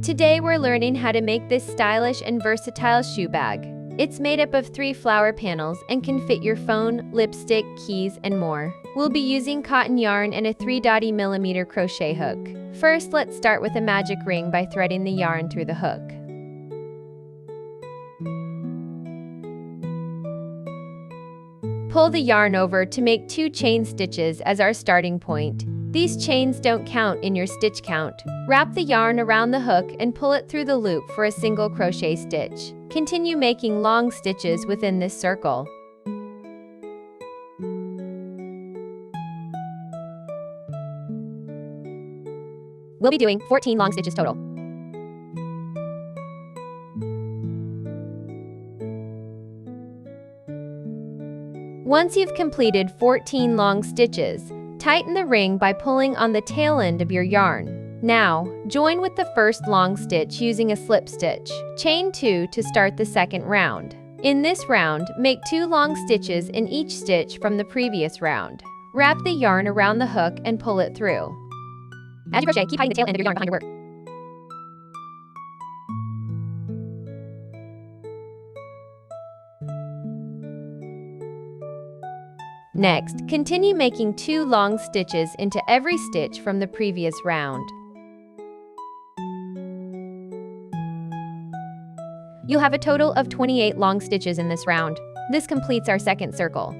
Today we're learning how to make this stylish and versatile shoe bag. It's made up of 3 flower panels and can fit your phone, lipstick, keys, and more. We'll be using cotton yarn and a 3.0mm crochet hook. First, let's start with a magic ring by threading the yarn through the hook. Pull the yarn over to make 2 chain stitches as our starting point. These chains don't count in your stitch count. Wrap the yarn around the hook and pull it through the loop for a single crochet stitch. Continue making long stitches within this circle. We'll be doing 14 long stitches total. Once you've completed 14 long stitches, tighten the ring by pulling on the tail end of your yarn. Now, join with the first long stitch using a slip stitch. Chain 2 to start the second round. In this round, make 2 long stitches in each stitch from the previous round. Wrap the yarn around the hook and pull it through. As you crochet, keep hiding the tail end of your yarn behind your work. Next, continue making 2 long stitches into every stitch from the previous round. You'll have a total of 28 long stitches in this round. This completes our second circle.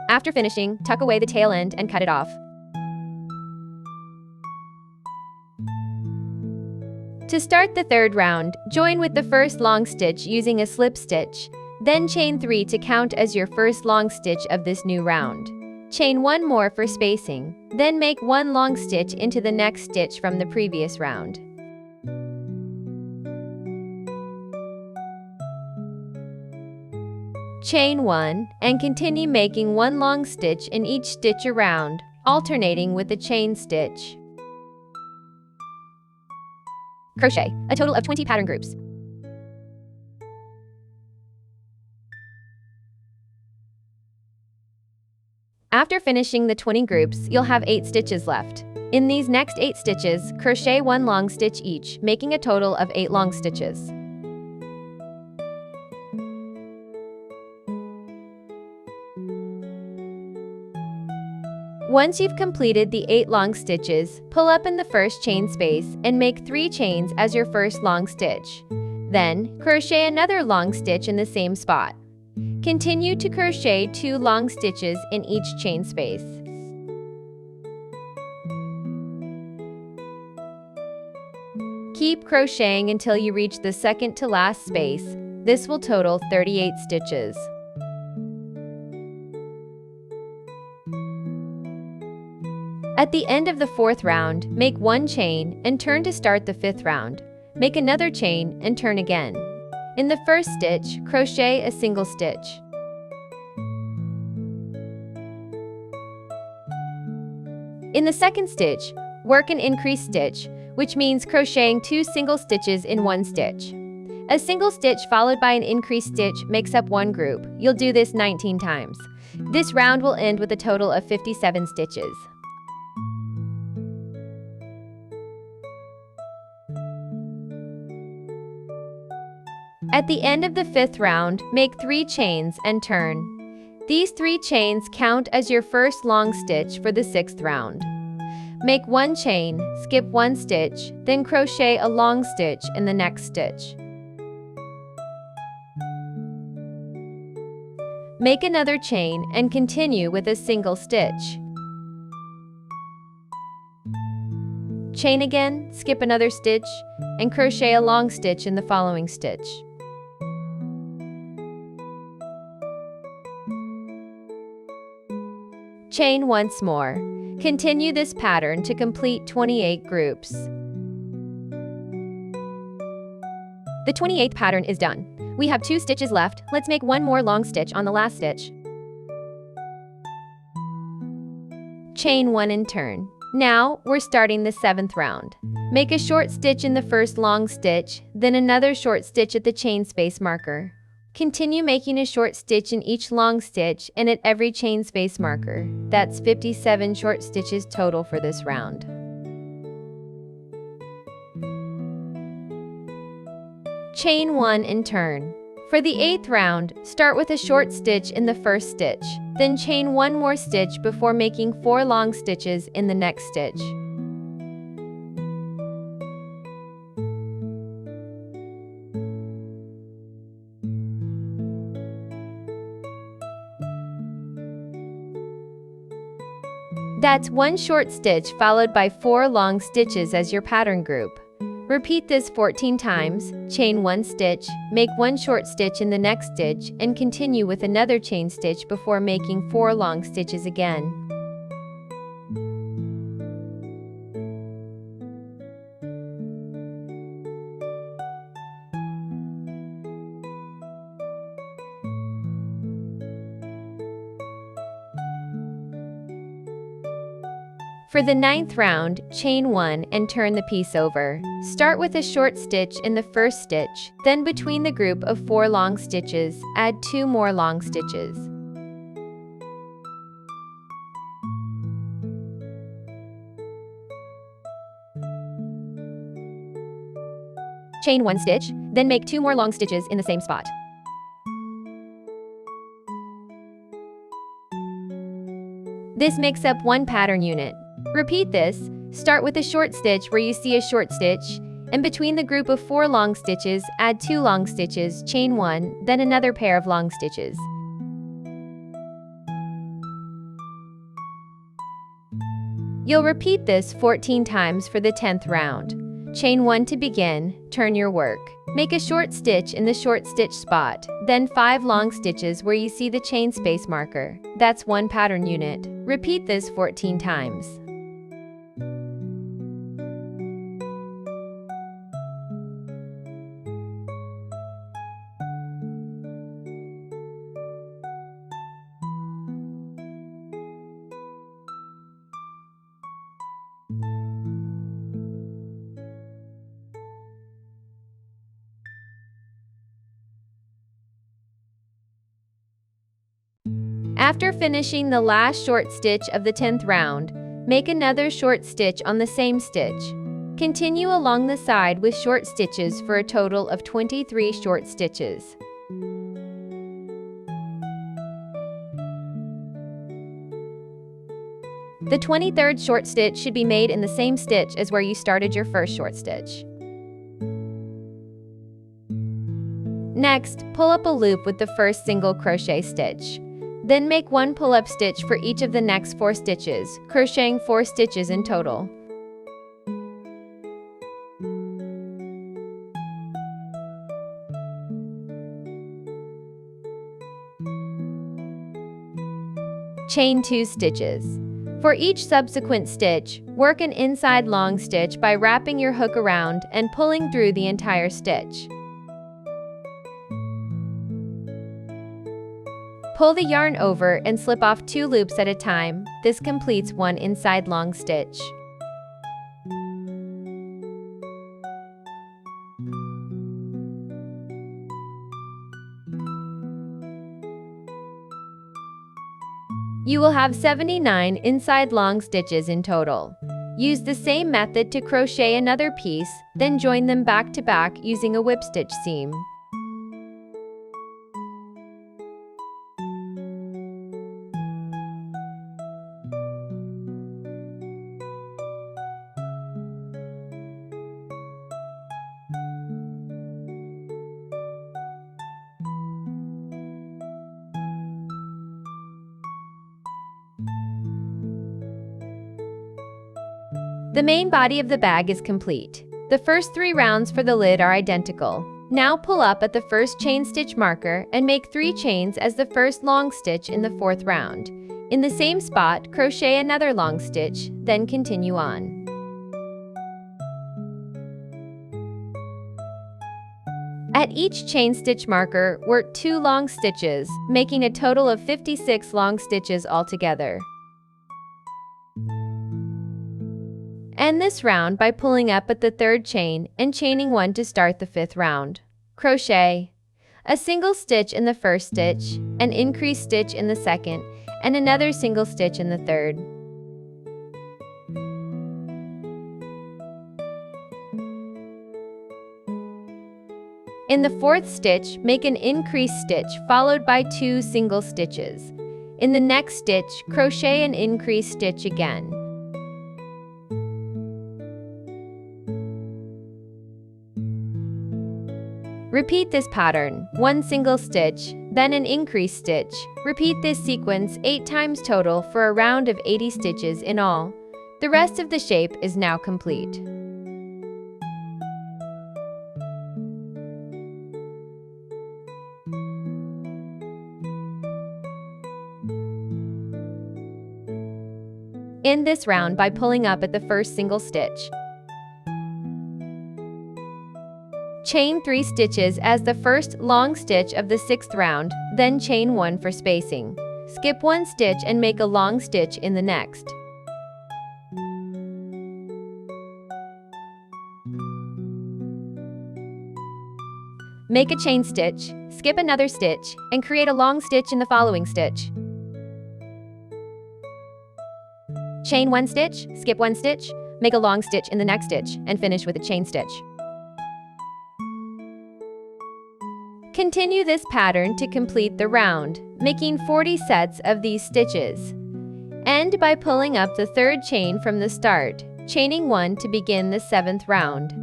After finishing, tuck away the tail end and cut it off. To start the third round, join with the first long stitch using a slip stitch, then chain 3 to count as your first long stitch of this new round. Chain 1 more for spacing, then make 1 long stitch into the next stitch from the previous round. Chain 1 and continue making 1 long stitch in each stitch around, alternating with a chain stitch. Crochet a total of 20 pattern groups. After finishing the 20 groups, you'll have 8 stitches left. In these next 8 stitches, crochet 1 long stitch each, making a total of 8 long stitches. Once you've completed the 8 long stitches, pull up in the first chain space and make 3 chains as your first long stitch. Then, crochet another long stitch in the same spot. Continue to crochet 2 long stitches in each chain space. Keep crocheting until you reach the second to last space. This will total 38 stitches. At the end of the 4th round, make 1 chain and turn to start the 5th round. Make another chain and turn again. In the first stitch, crochet a single stitch. In the second stitch, work an increased stitch, which means crocheting 2 single stitches in 1 stitch. A single stitch followed by an increased stitch makes up 1 group. You'll do this 19 times. This round will end with a total of 57 stitches. At the end of the 5th round, make 3 chains and turn. These 3 chains count as your first long stitch for the 6th round. Make 1 chain, skip 1 stitch, then crochet a long stitch in the next stitch. Make another chain and continue with a single stitch. Chain again, skip another stitch, and crochet a long stitch in the following stitch. Chain once more. Continue this pattern to complete 28 groups. The 28th pattern is done. We have 2 stitches left. Let's make 1 more long stitch on the last stitch. Chain 1 and turn. Now, we're starting the 7th round. Make a short stitch in the first long stitch, then another short stitch at the chain space marker. Continue making a short stitch in each long stitch and at every chain space marker. That's 57 short stitches total for this round. Chain 1 and turn. For the 8th round, start with a short stitch in the first stitch, then chain 1 more stitch before making 4 long stitches in the next stitch. That's 1 short stitch followed by 4 long stitches as your pattern group. Repeat this 14 times, chain 1 stitch, make 1 short stitch in the next stitch, and continue with another chain stitch before making 4 long stitches again. For the 9th round, chain 1 and turn the piece over. Start with a short stitch in the first stitch, then between the group of 4 long stitches, add 2 more long stitches. Chain 1 stitch, then make 2 more long stitches in the same spot. This makes up 1 pattern unit. Repeat this, start with a short stitch where you see a short stitch, and between the group of 4 long stitches, add 2 long stitches, chain 1, then another pair of long stitches. You'll repeat this 14 times for the 10th round. Chain 1 to begin, turn your work. Make a short stitch in the short stitch spot, then 5 long stitches where you see the chain space marker. That's 1 pattern unit. Repeat this 14 times. After finishing the last short stitch of the 10th round, make another short stitch on the same stitch. Continue along the side with short stitches for a total of 23 short stitches. The 23rd short stitch should be made in the same stitch as where you started your first short stitch. Next, pull up a loop with the first single crochet stitch. Then make 1 pull-up stitch for each of the next 4 stitches, crocheting 4 stitches in total. Chain 2 stitches. For each subsequent stitch, work an inside long stitch by wrapping your hook around and pulling through the entire stitch. Pull the yarn over and slip off 2 loops at a time. This completes 1 inside long stitch. You will have 79 inside long stitches in total. Use the same method to crochet another piece, then join them back to back using a whip stitch seam. The main body of the bag is complete. The first 3 rounds for the lid are identical. Now pull up at the first chain stitch marker and make 3 chains as the first long stitch in the 4th round. In the same spot, crochet another long stitch, then continue on. At each chain stitch marker, work 2 long stitches, making a total of 56 long stitches altogether. End this round by pulling up at the 3rd chain and chaining 1 to start the 5th round. Crochet a single stitch in the first stitch, an increased stitch in the second, and another single stitch in the third. In the fourth stitch, make an increased stitch followed by 2 single stitches. In the next stitch, crochet an increased stitch again. Repeat this pattern, 1 single stitch, then an increased stitch. Repeat this sequence 8 times total for a round of 80 stitches in all. The rest of the shape is now complete. End this round by pulling up at the first single stitch. Chain 3 stitches as the first long stitch of the 6th round, then chain 1 for spacing. Skip 1 stitch and make a long stitch in the next. Make a chain stitch, skip another stitch, and create a long stitch in the following stitch. Chain 1 stitch, skip 1 stitch, make a long stitch in the next stitch, and finish with a chain stitch. Continue this pattern to complete the round, making 40 sets of these stitches. End by pulling up the 3rd chain from the start, chaining 1 to begin the 7th round.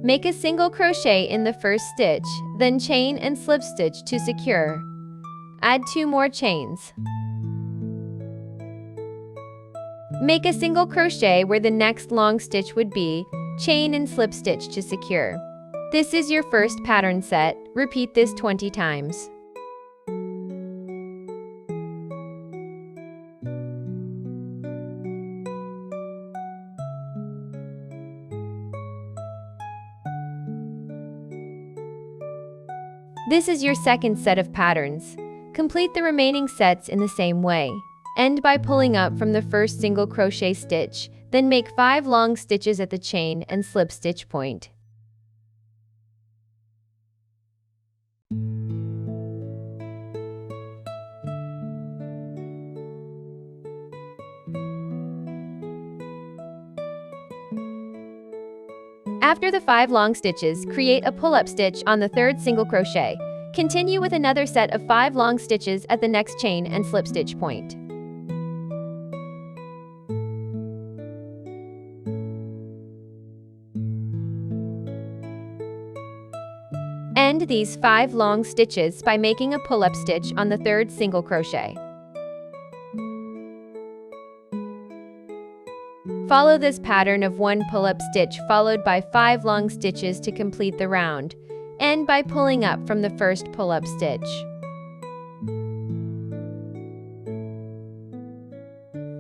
Make a single crochet in the first stitch, then chain and slip stitch to secure. Add 2 more chains. Make a single crochet where the next long stitch would be, chain and slip stitch to secure. This is your first pattern set. Repeat this 20 times. This is your second set of patterns. Complete the remaining sets in the same way. End by pulling up from the first single crochet stitch, then make 5 long stitches at the chain and slip stitch point. After the 5 long stitches, create a pull-up stitch on the 3rd single crochet. Continue with another set of 5 long stitches at the next chain and slip stitch point. End these 5 long stitches by making a pull-up stitch on the 3rd single crochet. Follow this pattern of 1 pull-up stitch followed by 5 long stitches to complete the round. End by pulling up from the first pull-up stitch.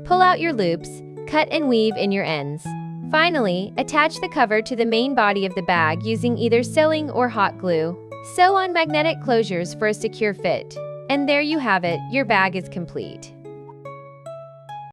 Pull out your loops, cut and weave in your ends. Finally, attach the cover to the main body of the bag using either sewing or hot glue. Sew on magnetic closures for a secure fit. And there you have it, your bag is complete.